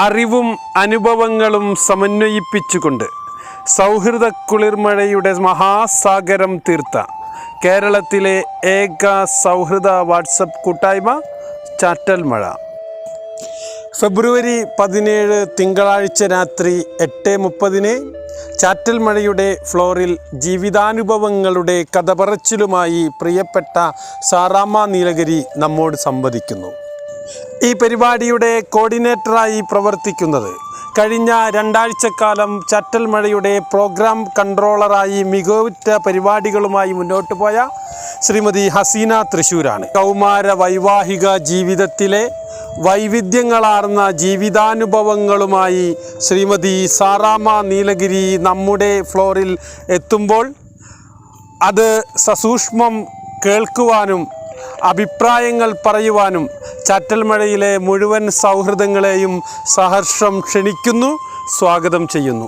അറിവും അനുഭവങ്ങളും സമന്വയിപ്പിച്ചുകൊണ്ട് സൗഹൃദ കുളിർമഴയുടെ മഹാസാഗരം തീർത്ത കേരളത്തിലെ ഏക സൗഹൃദ വാട്സപ്പ് കൂട്ടായ്മ ചാറ്റൽ മഴ. ഫെബ്രുവരി 17 തിങ്കളാഴ്ച രാത്രി 8:30 ചാറ്റൽ മഴയുടെ ഫ്ലോറിൽ ജീവിതാനുഭവങ്ങളുടെ കഥ പറച്ചിലുമായി പ്രിയപ്പെട്ട സാറാമ്മ നീലഗിരി നമ്മോട് സംവദിക്കുന്നു. ഈ പരിപാടിയുടെ കോർഡിനേറ്ററായി പ്രവർത്തിക്കുന്നത് കഴിഞ്ഞ 2 ആഴ്ചക്കാലം ചാറ്റൽ മഴയുടെ പ്രോഗ്രാം കൺട്രോളറായി മികവുറ്റ പരിപാടികളുമായി മുന്നോട്ട് പോയ ശ്രീമതി ഹസീന തൃശ്ശൂരാണ്. കൗമാര വൈവാഹിക ജീവിതത്തിലെ വൈവിധ്യങ്ങളാർന്ന ജീവിതാനുഭവങ്ങളുമായി ശ്രീമതി സാറാമ്മ നീലഗിരി നമ്മുടെ ഫ്ലോറിൽ എത്തുമ്പോൾ അത് സസൂക്ഷ്മം കേൾക്കുവാനും അഭിപ്രായങ്ങൾ പറയുവാനും ചാറ്റൽ മഴയിലെ മുഴുവൻ സൗഹൃദങ്ങളെയും സഹർഷം ക്ഷണിക്കുന്നു, സ്വാഗതം ചെയ്യുന്നു.